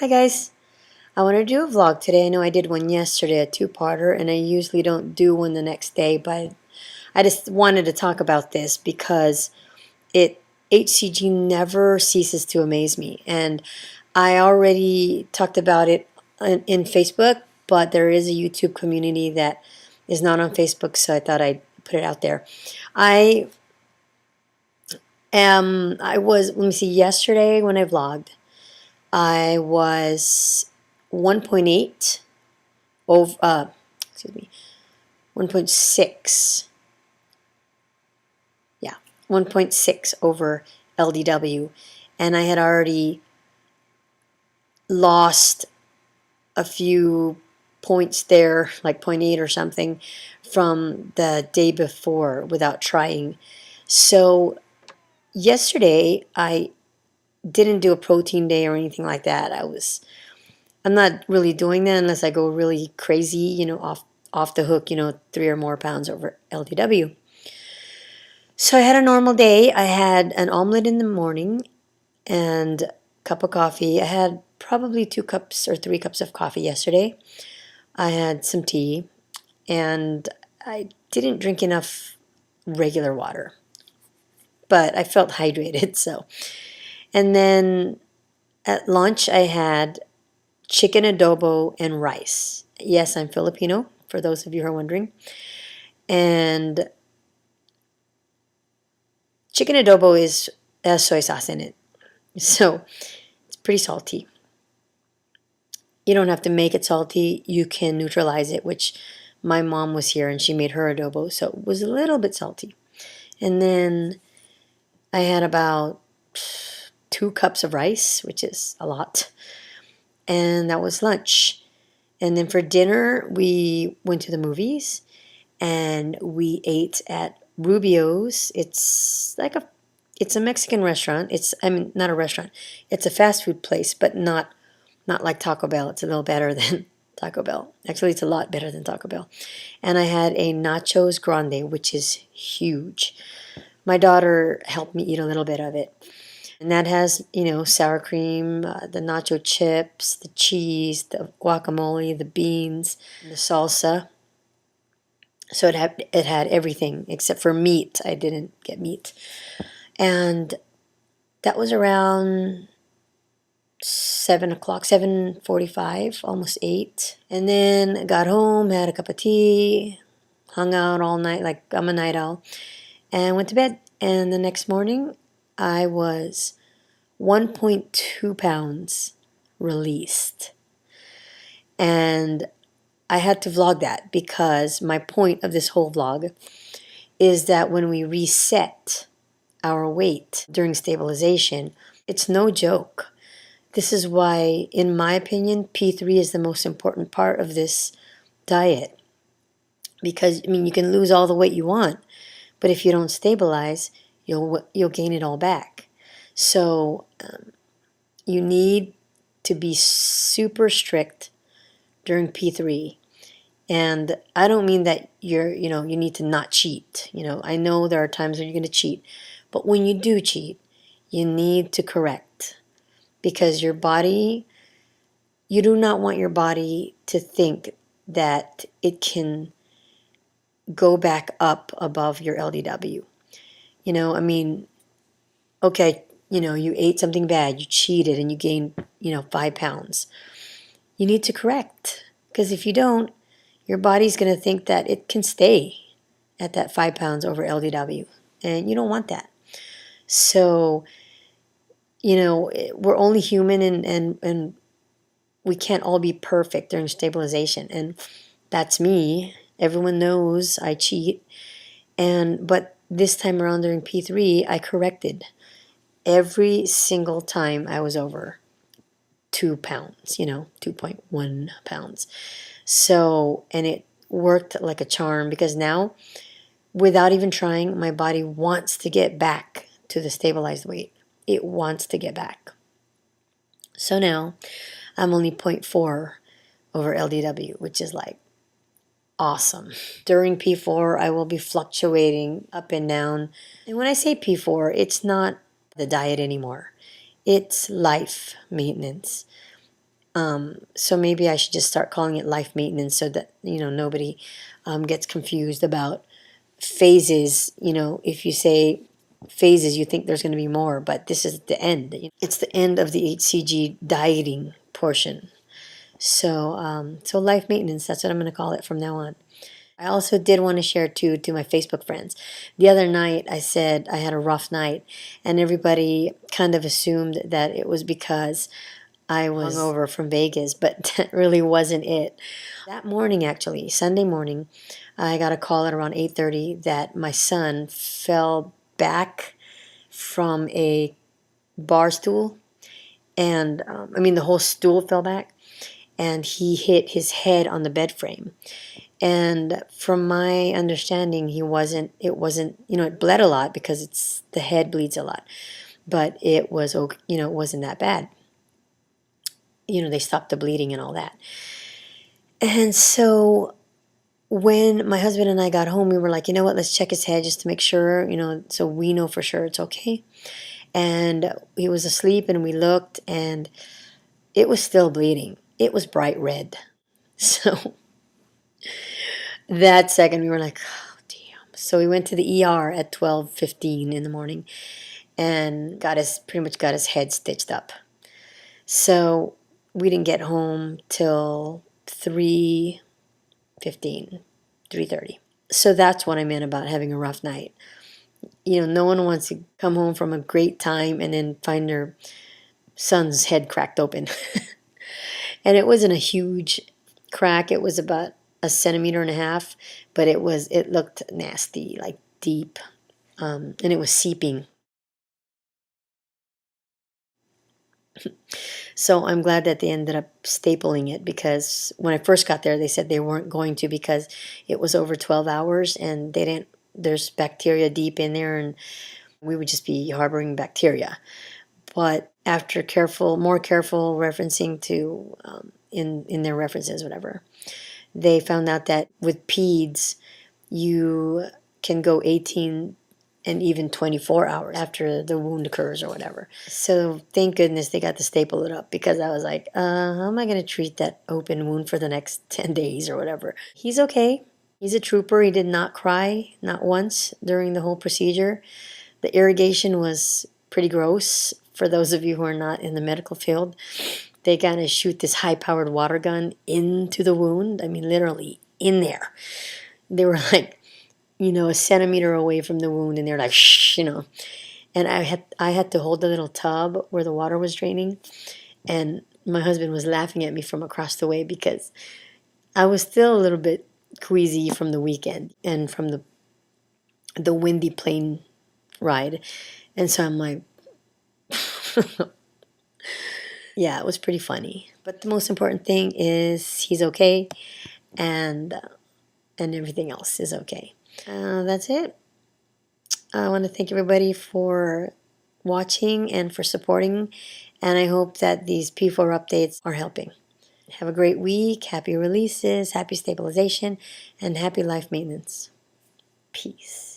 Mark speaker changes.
Speaker 1: Hi guys, I want to do a vlog today. I know I did one yesterday, a two-parter, and I usually don't do one the next day, but I just wanted to talk about this because it HCG never ceases to amaze me. And I already talked about it in Facebook, but there is a YouTube community that is not on Facebook, so I thought I'd put it out there. Let me see, yesterday when I vlogged, I was 1.8 over, excuse me, 1.6, yeah, 1.6 over LDW, and I had already lost a few points there, like zero point 0.8 or something, from the day before without trying. So yesterday I didn't do a protein day or anything like that. I'm not really doing that unless I go really crazy, off the hook, 3 or more pounds over LDW. So I had a normal day. I had an omelet in the morning and a cup of coffee. I had probably 2 cups or 3 cups of coffee yesterday. I had some tea and I didn't drink enough regular water, but I felt hydrated. And then at lunch I had chicken adobo and rice. Yes, I'm Filipino, for those of you who are wondering. And chicken adobo has soy sauce in it, so it's pretty salty. You don't have to make it salty. You can neutralize it, which my mom was here and she made her adobo, so it was a little bit salty. And then I had about 2 cups of rice, which is a lot. And that was lunch. And then for dinner, we went to the movies and we ate at Rubio's. It's a Mexican restaurant. Not a restaurant. It's a fast food place, but not like Taco Bell. It's a little better than Taco Bell. Actually, it's a lot better than Taco Bell. And I had a nachos grande, which is huge. My daughter helped me eat a little bit of it. And that has, sour cream, the nacho chips, the cheese, the guacamole, the beans, the salsa. So it had everything except for meat. I didn't get meat. And that was around 7 o'clock, 7:45, almost 8. And then I got home, had a cup of tea, hung out all night, like I'm a night owl, and went to bed. And the next morning, I was 1.2 pounds released. And I had to vlog that because my point of this whole vlog is that when we reset our weight during stabilization, it's no joke. This is why, in my opinion, P3 is the most important part of this diet. Because, you can lose all the weight you want, but if you don't stabilize, you'll gain it all back. So you need to be super strict during P3. And I don't mean that you need to not cheat. I know there are times when you're going to cheat, but when you do cheat, you need to correct. Because you do not want your body to think that it can go back up above your LDW. Okay, you ate something bad, you cheated, and you gained, 5 pounds. You need to correct. Because if you don't, your body's going to think that it can stay at that 5 pounds over LDW. And you don't want that. So, we're only human and we can't all be perfect during stabilization. And that's me. Everyone knows I cheat. But this time around during P3, I corrected. Every single time I was over 2 pounds, 2.1 pounds. So, and it worked like a charm because now, without even trying, my body wants to get back to the stabilized weight. It wants to get back. So now, I'm only 0.4 over LDW, which is like awesome. During P4, I will be fluctuating up and down. And when I say P4, it's not the diet anymore. It's life maintenance. So maybe I should just start calling it life maintenance so that, nobody gets confused about phases. If you say phases, you think there's going to be more, but this is the end. It's the end of the HCG dieting portion. So life maintenance, that's what I'm going to call it from now on. I also did want to share too to my Facebook friends. The other night I said I had a rough night, and everybody kind of assumed that it was because I was hungover from Vegas, but that really wasn't it. That morning, actually, Sunday morning, I got a call at around 8:30 that my son fell back from a bar stool, and the whole stool fell back, and he hit his head on the bed frame. And from my understanding, it wasn't, it bled a lot because the head bleeds a lot, but it was, it wasn't that bad. They stopped the bleeding and all that. And so when my husband and I got home, we were like, you know what, let's check his head just to make sure, so we know for sure it's okay. And he was asleep, and we looked, and it was still bleeding. It was bright red. So that second, we were like, oh, damn. So we went to the ER at 12:15 in the morning and pretty much got his head stitched up. So we didn't get home till 3:15, 3:30. So that's what I meant about having a rough night. No one wants to come home from a great time and then find their son's head cracked open. And it wasn't a huge crack. It was about a centimeter and a half, but it looked nasty, like deep, and it was seeping. So I'm glad that they ended up stapling it, because when I first got there, they said they weren't going to because it was over 12 hours and there's bacteria deep in there, and we would just be harboring bacteria. But after more careful referencing to in their references, whatever, they found out that with peds, you can go 18 and even 24 hours after the wound occurs or whatever. So thank goodness they got to staple it up, because I was like, how am I going to treat that open wound for the next 10 days or whatever? He's okay. He's a trooper. He did not cry, not once during the whole procedure. The irrigation was pretty gross. For those of you who are not in the medical field, they kind of shoot this high-powered water gun into the wound. I mean, literally in there. They were like, a centimeter away from the wound, and they're like, shh, And I had to hold the little tub where the water was draining, and my husband was laughing at me from across the way because I was still a little bit queasy from the weekend and from the windy plane ride. And so I'm like, yeah, it was pretty funny. But the most important thing is he's okay, and everything else is okay. That's it. I want to thank everybody for watching and for supporting, and I hope that these P4 updates are helping. Have a great week, happy releases, happy stabilization, and happy life maintenance. Peace.